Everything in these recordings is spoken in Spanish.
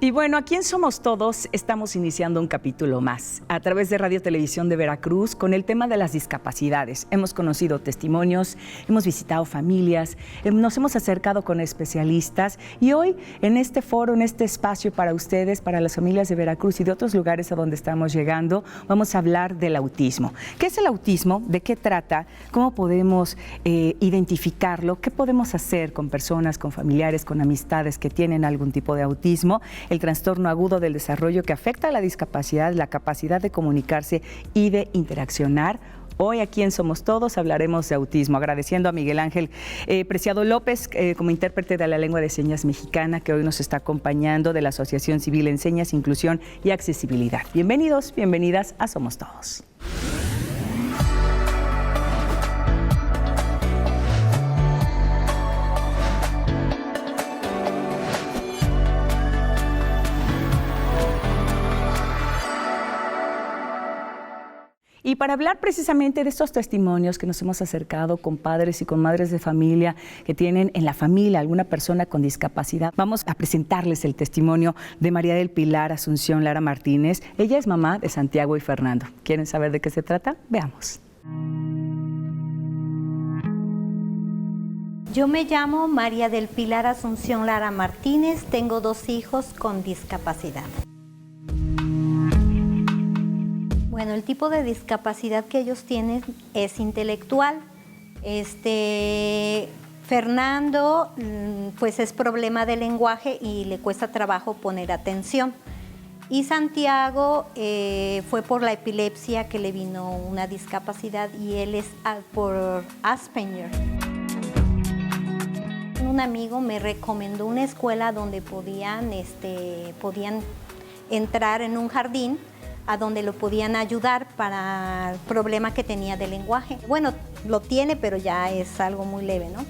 Y bueno, aquí en Somos Todos estamos iniciando un capítulo más a través de Radio Televisión de Veracruz con el tema de las discapacidades. Hemos conocido testimonios, hemos visitado familias, nos hemos acercado con especialistas y hoy en este foro, en este espacio para ustedes, para las familias de Veracruz y de otros lugares a donde estamos llegando, vamos a hablar del autismo. ¿Qué es el autismo? ¿De qué trata? ¿Cómo podemos identificarlo? ¿Qué podemos hacer con personas, con familiares, con amistades que tienen algún tipo de autismo? El trastorno agudo del desarrollo que afecta a la discapacidad, la capacidad de comunicarse y de interaccionar. Hoy aquí en Somos Todos hablaremos de autismo, agradeciendo a Miguel Ángel Preciado López como intérprete de la lengua de señas mexicana que hoy nos está acompañando de la Asociación Civil en Señas, Inclusión y Accesibilidad. Bienvenidos, bienvenidas a Somos Todos. Y para hablar precisamente de estos testimonios que nos hemos acercado con padres y con madres de familia que tienen en la familia alguna persona con discapacidad, vamos a presentarles el testimonio de María del Pilar Asunción Lara Martínez. Ella es mamá de Santiago y Fernando. ¿Quieren saber de qué se trata? Veamos. Yo me llamo María del Pilar Asunción Lara Martínez, tengo 2 hijos con discapacidad. Bueno, el tipo de discapacidad que ellos tienen es intelectual. Fernando, pues es problema de lenguaje y le cuesta trabajo poner atención. Y Santiago fue por la epilepsia que le vino una discapacidad y él es por Asperger. Un amigo me recomendó una escuela donde podían entrar en un jardín a donde lo podían ayudar para el problema que tenía de lenguaje. Bueno, lo tiene, pero ya es algo muy leve, ¿no?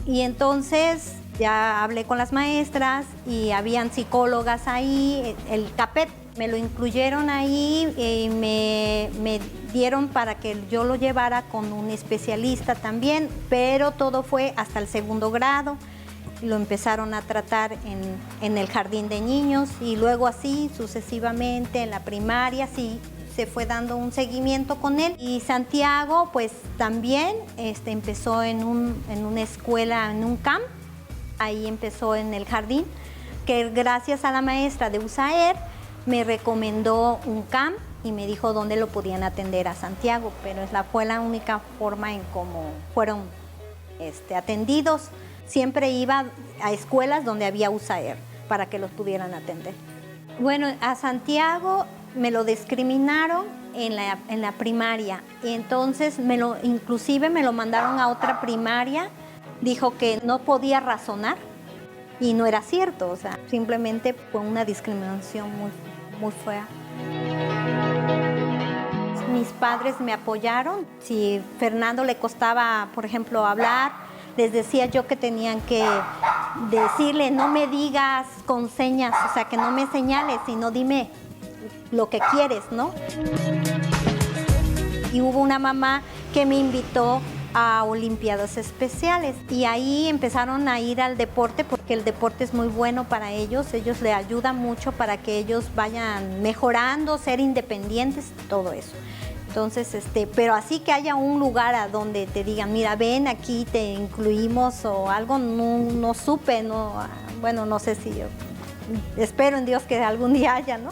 Y entonces ya hablé con las maestras y habían psicólogas ahí, el CAPET, me lo incluyeron ahí y me dieron para que yo lo llevara con un especialista también, pero todo fue hasta el 2º grado. Lo empezaron a tratar en el jardín de niños y luego así sucesivamente en la primaria, sí se fue dando un seguimiento con él. Y Santiago pues también empezó en una escuela, en un camp, ahí empezó en el jardín, que gracias a la maestra de USAER me recomendó un camp y me dijo dónde lo podían atender a Santiago, pero fue la única forma en cómo fueron atendidos. Siempre iba a escuelas donde había USAER para que los pudieran atender. Bueno, a Santiago me lo discriminaron en la primaria. Y entonces inclusive me lo mandaron a otra primaria. Dijo que no podía razonar y no era cierto. O sea, simplemente fue una discriminación muy, muy fea. Mis padres me apoyaron. Si a Fernando le costaba, por ejemplo, hablar, les decía yo que tenían que decirle, no me digas con señas, o sea, que no me señales, sino dime lo que quieres, ¿no? Y hubo una mamá que me invitó a Olimpiadas Especiales y ahí empezaron a ir al deporte porque el deporte es muy bueno para ellos le ayuda mucho para que ellos vayan mejorando, ser independientes, todo eso. Entonces, pero así que haya un lugar a donde te digan, mira, ven aquí, te incluimos o algo, no supe, bueno, no sé si yo, espero en Dios que algún día haya, ¿no?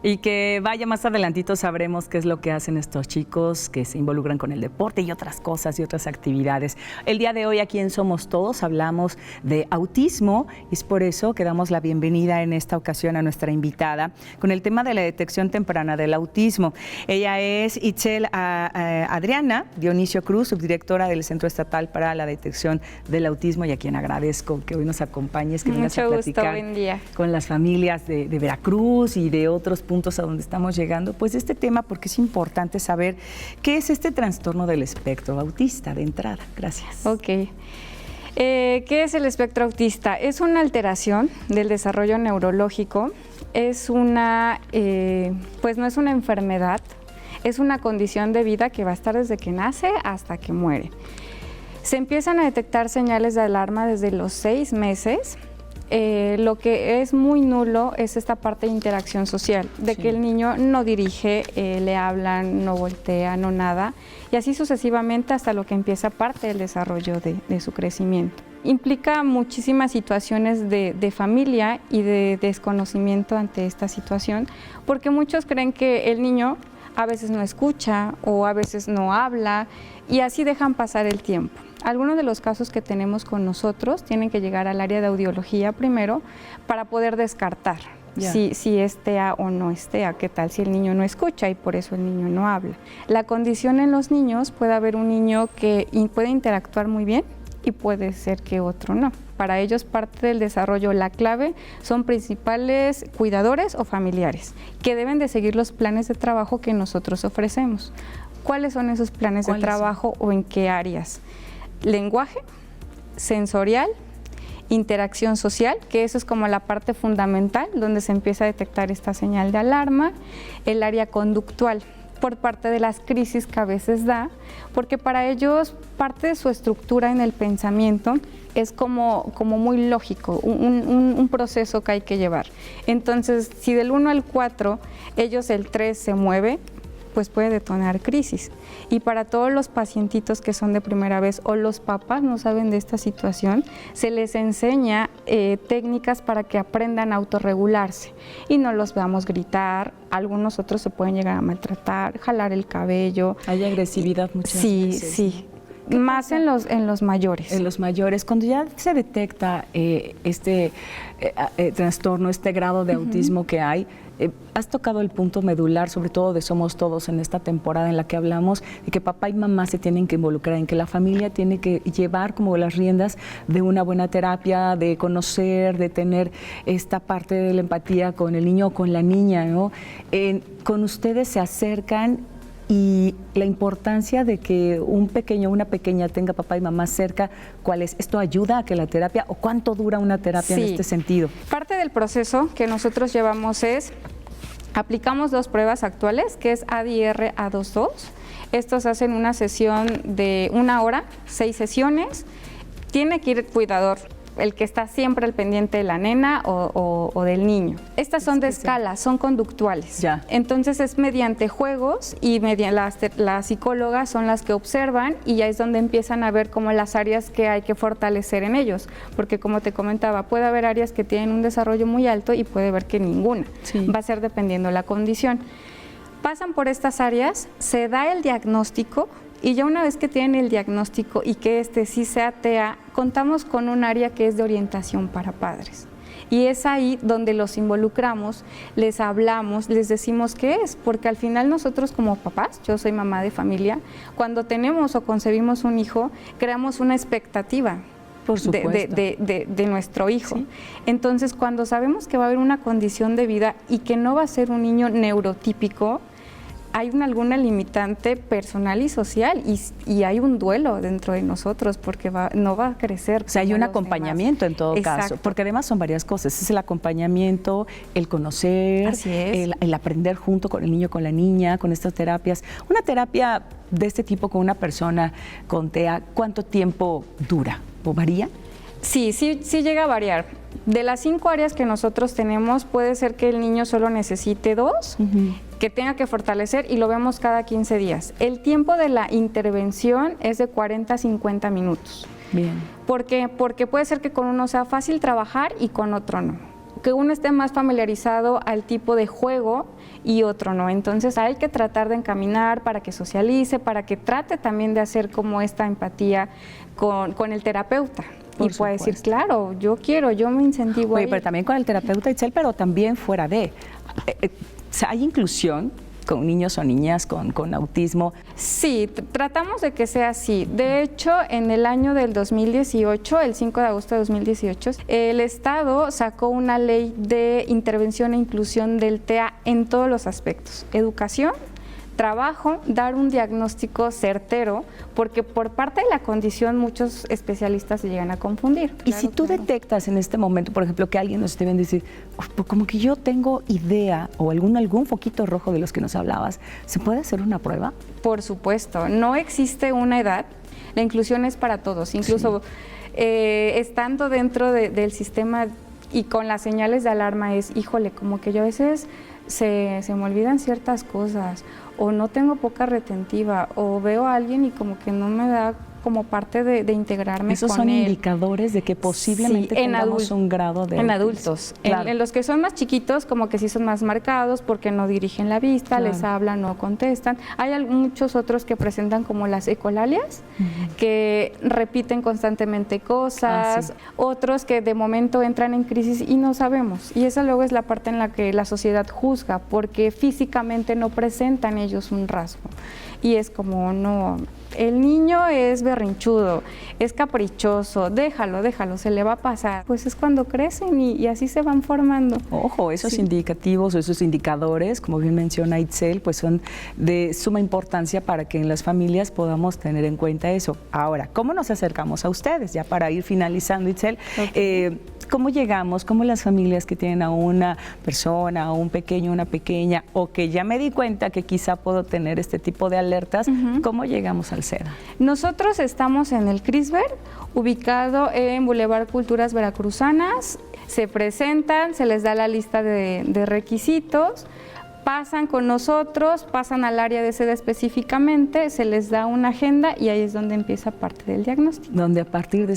Y que vaya más adelantito sabremos qué es lo que hacen estos chicos que se involucran con el deporte y otras cosas y otras actividades. El día de hoy aquí en Somos Todos hablamos de autismo y es por eso que damos la bienvenida en esta ocasión a nuestra invitada con el tema de la detección temprana del autismo. Ella es Itzel Adriana Dionisio Cruz, subdirectora del Centro Estatal para la Detección del Autismo y a quien agradezco que hoy nos acompañes, que vengas a platicar con las familias de Veracruz y de otros puntos a donde estamos llegando, pues este tema, porque es importante saber qué es este trastorno del espectro autista de entrada. Gracias. Ok. ¿Qué es el espectro autista? Es una alteración del desarrollo neurológico, es pues no es una enfermedad, es una condición de vida que va a estar desde que nace hasta que muere. Se empiezan a detectar señales de alarma desde los 6 meses. Lo que es muy nulo es esta parte de interacción social, de que el niño no dirige, le hablan, no voltea, no nada, y así sucesivamente hasta lo que empieza parte del desarrollo de su crecimiento. Implica muchísimas situaciones de familia y de desconocimiento ante esta situación, porque muchos creen que el niño a veces no escucha o a veces no habla y así dejan pasar el tiempo. Algunos de los casos que tenemos con nosotros tienen que llegar al área de audiología primero para poder descartar si es TEA o no es TEA, qué tal si el niño no escucha y por eso el niño no habla. La condición en los niños, puede haber un niño que puede interactuar muy bien y puede ser que otro no. Para ellos parte del desarrollo, la clave son principales cuidadores o familiares que deben de seguir los planes de trabajo que nosotros ofrecemos. ¿Cuáles son esos planes de trabajo o en qué áreas? Lenguaje, sensorial, interacción social, que eso es como la parte fundamental donde se empieza a detectar esta señal de alarma, el área conductual por parte de las crisis que a veces da, porque para ellos parte de su estructura en el pensamiento es como muy lógico, un proceso que hay que llevar. Entonces, si del 1 al 4 ellos el 3 se mueve, pues puede detonar crisis. Y para todos los pacientitos que son de primera vez o los papás no saben de esta situación, se les enseña técnicas para que aprendan a autorregularse y no los veamos gritar. Algunos otros se pueden llegar a maltratar, jalar el cabello. Hay agresividad muchas veces. Sí. Más en los mayores. En los mayores, cuando ya se detecta este trastorno, este grado de autismo que hay, has tocado el punto medular, sobre todo de Somos Todos en esta temporada en la que hablamos de que papá y mamá se tienen que involucrar, en que la familia tiene que llevar como las riendas de una buena terapia, de conocer, de tener esta parte de la empatía con el niño o con la niña, ¿no? Con ustedes se acercan y la importancia de que un pequeño o una pequeña tenga papá y mamá cerca, ¿cuál es? ¿Esto ayuda a que la terapia o cuánto dura una terapia en este sentido? Parte del proceso que nosotros llevamos es, aplicamos 2 pruebas actuales, que es ADIR A22. Estos hacen una sesión de 1 hora, 6 sesiones. Tiene que ir el cuidador, el que está siempre al pendiente de la nena o del niño. Estas son de escala, son conductuales. Ya. Entonces es mediante juegos y las psicólogas son las que observan y ya es donde empiezan a ver como las áreas que hay que fortalecer en ellos. Porque como te comentaba, puede haber áreas que tienen un desarrollo muy alto y puede haber que ninguna. Sí. Va a ser dependiendo la condición. Pasan por estas áreas, se da el diagnóstico. Y ya una vez que tienen el diagnóstico y que sí sea TEA, contamos con un área que es de orientación para padres. Y es ahí donde los involucramos, les hablamos, les decimos qué es, porque al final nosotros como papás, yo soy mamá de familia, cuando tenemos o concebimos un hijo, creamos una expectativa. Por supuesto. De nuestro hijo. ¿Sí? Entonces, cuando sabemos que va a haber una condición de vida y que no va a ser un niño neurotípico, hay alguna limitante personal y social y hay un duelo dentro de nosotros porque no va a crecer. O sea, hay un acompañamiento en todo caso, porque además son varias cosas. Es el acompañamiento, el conocer, así es, el aprender junto con el niño, con la niña, con estas terapias. Una terapia de este tipo con una persona con TEA, ¿cuánto tiempo dura o varía? Sí llega a variar. De las 5 áreas que nosotros tenemos, puede ser que el niño solo necesite 2, que tenga que fortalecer y lo vemos cada 15 días. El tiempo de la intervención es de 40 a 50 minutos. Bien. ¿Por qué? Porque puede ser que con uno sea fácil trabajar y con otro no. Que uno esté más familiarizado al tipo de juego y otro no. Entonces hay que tratar de encaminar para que socialice, para que trate también de hacer como esta empatía con el terapeuta. Y puede decir, claro, yo me incentivo. Oye, pero también con el terapeuta, Itzel, pero también fuera de. ¿Hay inclusión con niños o niñas con autismo? Sí, tratamos de que sea así. De hecho, en el año del 2018, el 5 de agosto de 2018, el Estado sacó una ley de intervención e inclusión del TEA en todos los aspectos: educación, trabajo dar un diagnóstico certero, porque por parte de la condición muchos especialistas se llegan a confundir. Y si tú detectas en este momento, por ejemplo, que alguien nos esté viendo y decir, pues como que yo tengo idea o algún foquito rojo de los que nos hablabas, ¿se puede hacer una prueba? Por supuesto, no existe una edad, la inclusión es para todos, incluso estando dentro del sistema y con las señales de alarma es, híjole, como que yo a veces se me olvidan ciertas cosas, o no tengo poca retentiva, o veo a alguien y como que no me da como parte de integrarme Esos con son él. indicadores de que posiblemente Sí, tengamos un grado de... En adultos. Claro. En los que son más chiquitos, como que sí son más marcados porque no dirigen la vista, Claro. les hablan, no contestan. Hay muchos otros que presentan como las ecolalias, que repiten constantemente cosas, Sí. otros que de momento entran en crisis y no sabemos. Y esa luego es la parte en la que la sociedad juzga, porque físicamente no presentan ellos un rasgo. Y es como, no, el niño es berrinchudo, es caprichoso, déjalo, se le va a pasar. Pues es cuando crecen y así se van formando. Ojo, esos Sí. indicativos o esos indicadores, como bien menciona Itzel, pues son de suma importancia para que en las familias podamos tener en cuenta eso. Ahora, ¿cómo nos acercamos a ustedes? Ya para ir finalizando, Itzel, ¿cómo llegamos? ¿Cómo las familias que tienen a una persona, a un pequeño, una pequeña, o que ya me di cuenta que quizá puedo tener este tipo de alertas, cómo llegamos al SEDA? Nosotros estamos en el CRISBER, ubicado en Boulevard Culturas Veracruzanas. Se presentan, se les da la lista de requisitos, pasan con nosotros, pasan al área de SEDA específicamente, se les da una agenda y ahí es donde empieza parte del diagnóstico. Donde a partir de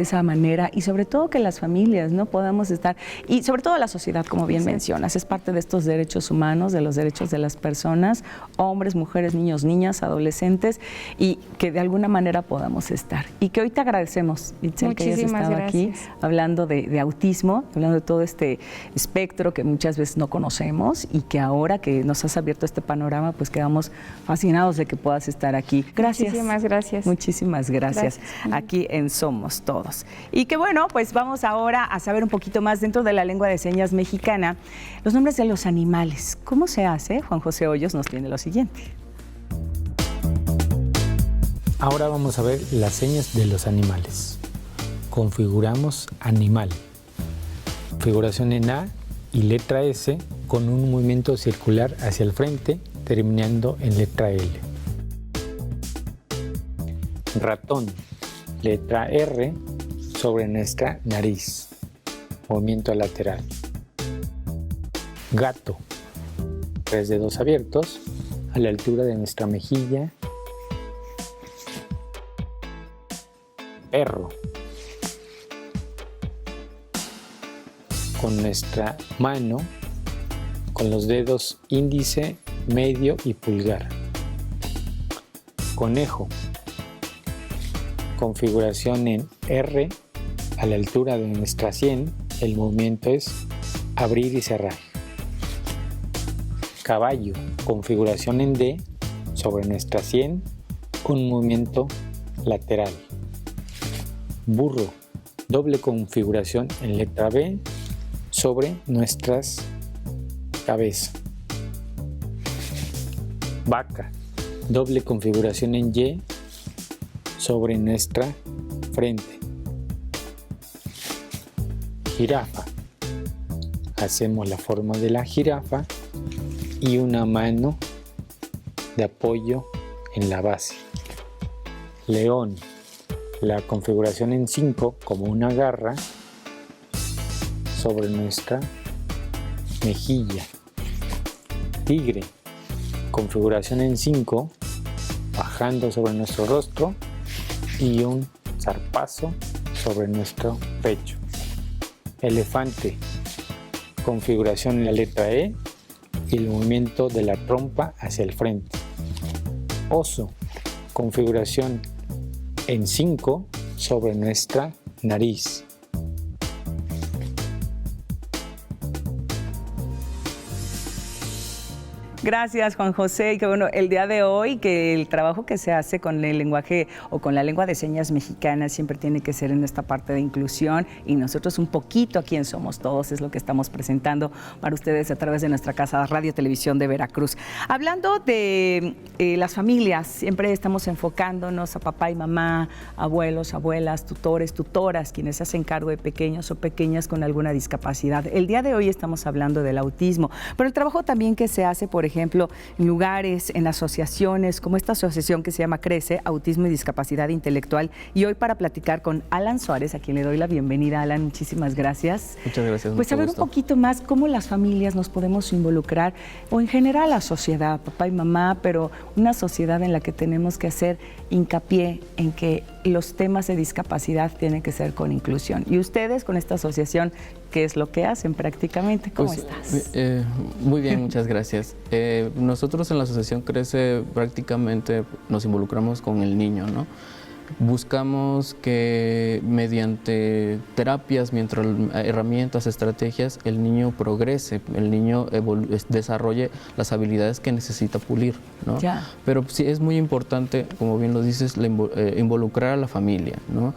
esa manera, y sobre todo que las familias no podamos estar, y sobre todo la sociedad, como bien mencionas, es parte de estos derechos humanos, de los derechos de las personas, hombres, mujeres, niños, niñas, adolescentes, y que de alguna manera podamos estar. Y que hoy te agradecemos, Itzel, que hayas estado aquí hablando de autismo, hablando de todo este espectro que muchas veces no conocemos y que ahora que nos has abierto este panorama, pues quedamos fascinados de que puedas estar aquí. Gracias. Muchísimas gracias. Muchísimas gracias. Aquí en Somos Todos. Y que bueno, pues vamos ahora a saber un poquito más dentro de la lengua de señas mexicana, los nombres de los animales. ¿Cómo se hace? Juan José Hoyos nos tiene lo siguiente. Ahora vamos a ver las señas de los animales. Configuramos animal. Configuración en A y letra S con un movimiento circular hacia el frente, terminando en letra L. Ratón, letra R sobre nuestra nariz, movimiento lateral. Gato, 3 dedos abiertos a la altura de nuestra mejilla. Perro, con nuestra mano, con los dedos índice, medio y pulgar. Conejo, configuración en R a la altura de nuestra sien, el movimiento es abrir y cerrar. Caballo, configuración en D sobre nuestra sien, un movimiento lateral. Burro, doble configuración en letra B sobre nuestras cabeza. Vaca, doble configuración en Y sobre nuestra frente. Jirafa, hacemos la forma de la jirafa y una mano de apoyo en la base. León, la configuración en 5 como una garra sobre nuestra mejilla. Tigre, configuración en 5, bajando sobre nuestro rostro y un zarpazo sobre nuestro pecho. Elefante, configuración en la letra E y el movimiento de la trompa hacia el frente. Oso, configuración en 5 sobre nuestra nariz. Gracias, Juan José. Y que bueno, el día de hoy, que el trabajo que se hace con el lenguaje o con la lengua de señas mexicana siempre tiene que ser en esta parte de inclusión, y nosotros un poquito aquí en Somos Todos es lo que estamos presentando para ustedes a través de nuestra casa Radio Televisión de Veracruz. Hablando de las familias, siempre estamos enfocándonos a papá y mamá, abuelos, abuelas, tutores, tutoras, quienes se hacen cargo de pequeños o pequeñas con alguna discapacidad. El día de hoy estamos hablando del autismo, pero el trabajo también que se hace, por ejemplo, en lugares, en asociaciones, como esta asociación que se llama CRECE, Autismo y Discapacidad Intelectual. Y hoy para platicar con Alan Suárez, a quien le doy la bienvenida. Alan, muchísimas gracias. Muchas gracias. Pues saber un poquito más cómo las familias nos podemos involucrar, o en general la sociedad, papá y mamá, pero una sociedad en la que tenemos que hacer hincapié en que los temas de discapacidad tienen que ser con inclusión. Y ustedes con esta asociación, ¿qué es lo que hacen prácticamente? ¿Cómo estás? Muy bien, muchas gracias. Nosotros en la asociación CRECE prácticamente nos involucramos con el niño, ¿no? Buscamos que mediante terapias, mientras herramientas, estrategias, el niño progrese, el niño desarrolle las habilidades que necesita pulir, ¿no? Ya. Pero sí es muy importante, como bien lo dices, involucrar a la familia, ¿no?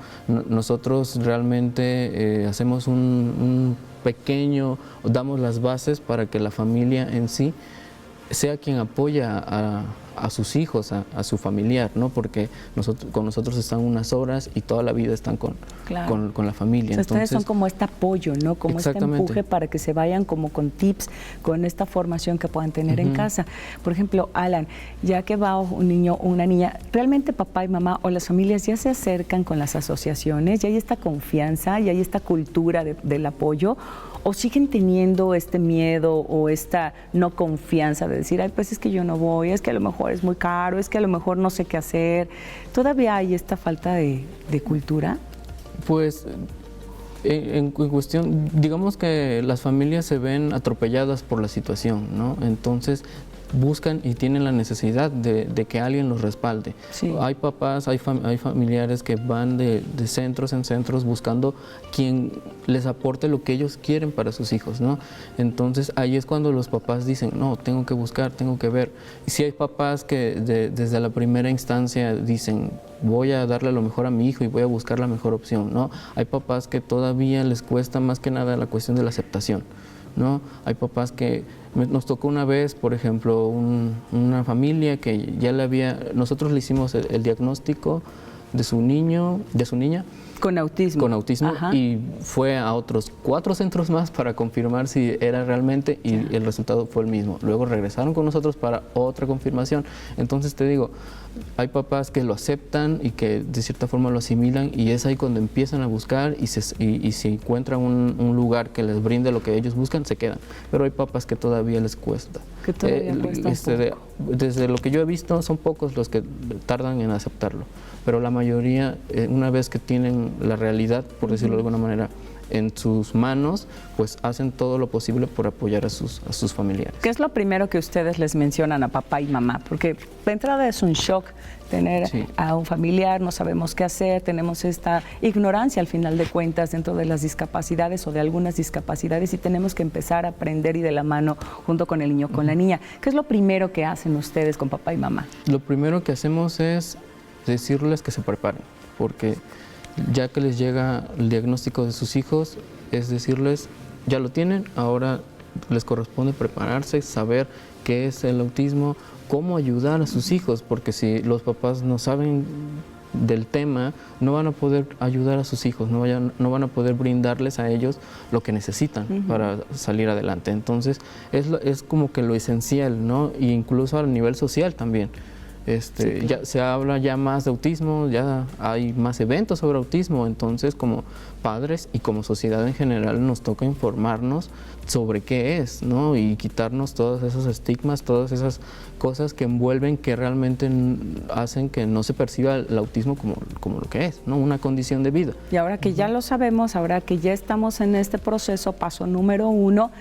Nosotros realmente hacemos un pequeño, damos las bases para que la familia en sí sea quien apoya a sus hijos, a su familiar, ¿no? Porque con nosotros están unas horas y toda la vida están con la familia. O sea, ustedes son como este apoyo, ¿no? Como este empuje para que se vayan como con tips, con esta formación que puedan tener en casa. Por ejemplo, Alan, ya que va un niño o una niña, ¿realmente papá y mamá o las familias ya se acercan con las asociaciones? ¿Ya hay esta confianza? ¿Ya hay esta cultura del apoyo? ¿O siguen teniendo este miedo o esta no confianza de decir, ay, pues es que yo no voy, es que a lo mejor es muy caro, es que a lo mejor no sé qué hacer? ¿Todavía hay esta falta de cultura? Pues en cuestión, digamos que las familias se ven atropelladas por la situación, ¿no? Entonces buscan y tienen la necesidad de que alguien los respalde. Sí. Hay papás, hay familiares que van de centros en centros buscando quien les aporte lo que ellos quieren para sus hijos, ¿no? Entonces ahí es cuando los papás dicen, no, tengo que buscar, tengo que ver. Y si hay papás que desde la primera instancia dicen, voy a darle lo mejor a mi hijo y voy a buscar la mejor opción, ¿no? Hay papás que todavía les cuesta más que nada la cuestión de la aceptación, ¿no? Hay papás que nos tocó una vez, por ejemplo, una familia que ya nosotros le hicimos el diagnóstico de su niño, de su niña. Con autismo. Con autismo. Ajá. Y fue a otros 4 centros más para confirmar si era realmente, y el resultado fue el mismo. Luego regresaron con nosotros para otra confirmación. Entonces te digo, hay papás que lo aceptan y que de cierta forma lo asimilan, y es ahí cuando empiezan a buscar y si encuentran un lugar que les brinde lo que ellos buscan, se quedan. Pero hay papás que todavía les cuesta. Que todavía cuesta un poco. Desde lo que yo he visto, son pocos los que tardan en aceptarlo. Pero la mayoría, una vez que tienen la realidad, por decirlo de alguna manera, en sus manos, pues hacen todo lo posible por apoyar a sus familiares. ¿Qué es lo primero que ustedes les mencionan a papá y mamá? Porque de entrada es un shock tener a un familiar, no sabemos qué hacer, tenemos esta ignorancia al final de cuentas dentro de las discapacidades o de algunas discapacidades, y tenemos que empezar a aprender y de la mano junto con el niño, con la niña. ¿Qué es lo primero que hacen ustedes con papá y mamá? Lo primero que hacemos es decirles que se preparen, porque ya que les llega el diagnóstico de sus hijos, es decirles, ya lo tienen, ahora les corresponde prepararse, saber qué es el autismo, cómo ayudar a sus hijos, porque si los papás no saben del tema, no van a poder ayudar a sus hijos, no van a poder brindarles a ellos lo que necesitan para salir adelante. Entonces, es como que lo esencial, ¿no? E incluso a nivel social también. Ya se habla ya más de autismo, ya hay más eventos sobre autismo, entonces como padres y como sociedad en general nos toca informarnos sobre qué es, ¿no? Y quitarnos todos esos estigmas, todas esas cosas que envuelven, que realmente hacen que no se perciba el autismo como lo que es, ¿no? Una condición de vida. Y ahora que ya lo sabemos, ahora que ya estamos en este proceso, paso número 1,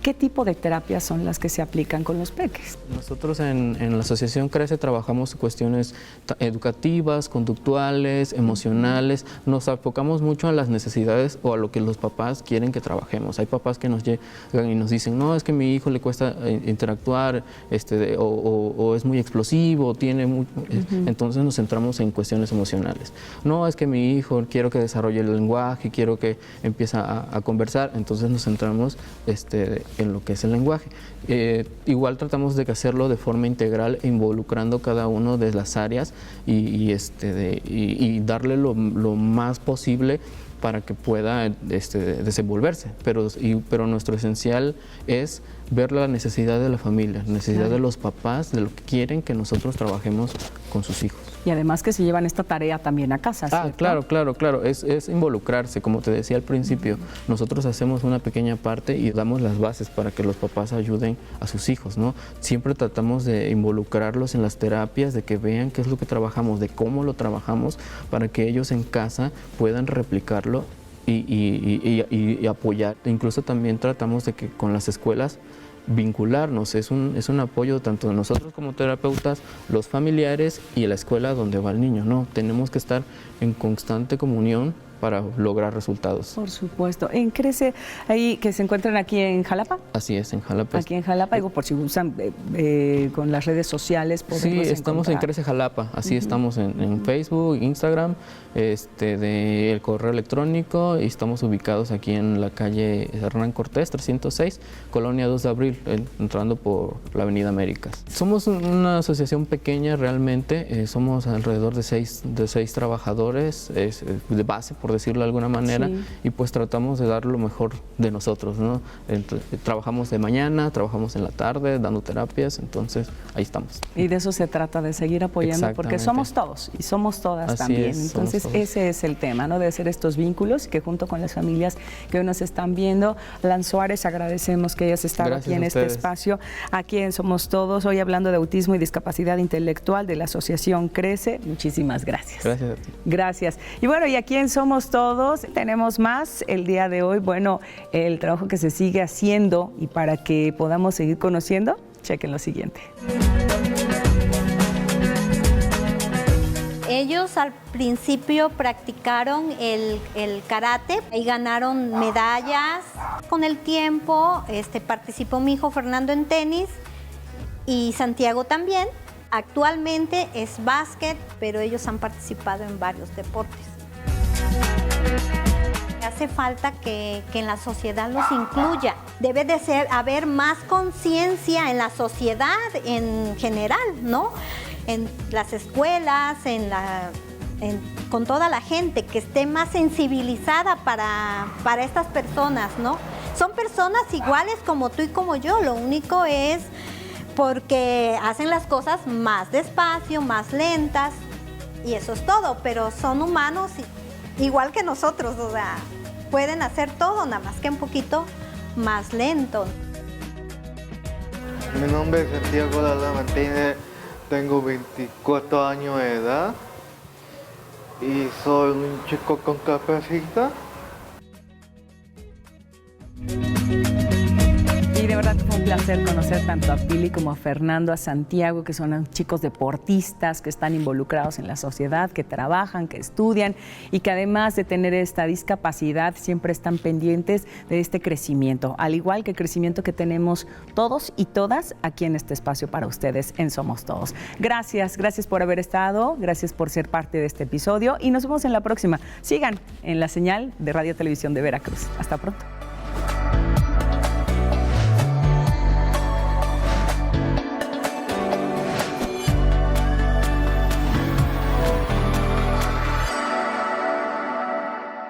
¿Qué tipo de terapias son las que se aplican con los peques? Nosotros en la Asociación Crece trabajamos cuestiones educativas, conductuales, emocionales. Nos enfocamos mucho a las necesidades o a lo que los papás quieren que trabajemos. Hay papás que nos llegan y nos dicen, no, es que a mi hijo le cuesta interactuar, o es muy explosivo, tiene mucho... Entonces nos centramos en cuestiones emocionales. No, es que mi hijo quiero que desarrolle el lenguaje, quiero que empiece a conversar, entonces nos centramos en lo que es el lenguaje. Igual tratamos de hacerlo de forma integral, involucrando cada uno de las áreas y darle lo más posible para que pueda desenvolverse, pero nuestro esencial es ver la necesidad de la familia, la necesidad de los papás, de lo que quieren que nosotros trabajemos con sus hijos. Y además que se llevan esta tarea también a casa, ¿cierto? Claro, es involucrarse, como te decía al principio, nosotros hacemos una pequeña parte y damos las bases para que los papás ayuden a sus hijos, ¿no? Siempre tratamos de involucrarlos en las terapias, de que vean qué es lo que trabajamos, de cómo lo trabajamos, para que ellos en casa puedan replicarlo y apoyar. Incluso también tratamos de que con las escuelas vincularnos, es un apoyo tanto de nosotros como terapeutas, los familiares y la escuela donde va el niño, ¿no? Tenemos que estar en constante comunión para lograr resultados. Por supuesto. ¿En Crece, ahí que se encuentran aquí en Jalapa? Así es, en Jalapa. Aquí en Jalapa, digo, por si usan con las redes sociales. Sí, estamos en Crece Jalapa, así estamos en Facebook, Instagram, el correo electrónico, y estamos ubicados aquí en la calle Hernán Cortés, 306, Colonia 2 de Abril, entrando por la Avenida Américas. Somos una asociación pequeña realmente, somos alrededor de seis trabajadores de base, por decirlo de alguna manera, y pues tratamos de dar lo mejor de nosotros, ¿no? Trabajamos de mañana, trabajamos en la tarde, dando terapias, entonces ahí estamos. Y de eso se trata, de seguir apoyando, porque somos todos y somos todas Así también. Es, entonces ese es el tema, ¿no? De hacer estos vínculos, que junto con las familias que hoy nos están viendo, Alan Suárez, agradecemos que hayas estado aquí en este espacio, aquí en Somos Todos, hoy hablando de autismo y discapacidad intelectual de la Asociación Crece. Muchísimas gracias. Gracias a ti. Gracias. Y bueno, y aquí en Somos Todos tenemos más el día de hoy. Bueno, el trabajo que se sigue haciendo, y para que podamos seguir conociendo, chequen lo siguiente. Ellos al principio practicaron el karate y ganaron medallas. Con el tiempo participó mi hijo Fernando en tenis y Santiago también. Actualmente es básquet, pero ellos han participado en varios deportes. Hace falta que en la sociedad los incluya. Debe de haber más conciencia en la sociedad en general, ¿no? En las escuelas, con toda la gente, que esté más sensibilizada para estas personas, ¿no? Son personas iguales como tú y como yo, lo único es porque hacen las cosas más despacio, más lentas, y eso es todo, pero son humanos igual que nosotros, o sea, pueden hacer todo, nada más que un poquito más lento. Mi nombre es Santiago Lala Martínez, tengo 24 años de edad y soy un chico con capacidad. Y de verdad fue un placer conocer tanto a Pili como a Fernando, a Santiago, que son chicos deportistas que están involucrados en la sociedad, que trabajan, que estudian y que además de tener esta discapacidad siempre están pendientes de este crecimiento, al igual que el crecimiento que tenemos todos y todas aquí en este espacio para ustedes en Somos Todos. Gracias por haber estado, gracias por ser parte de este episodio y nos vemos en la próxima. Sigan en la señal de Radio Televisión de Veracruz. Hasta pronto.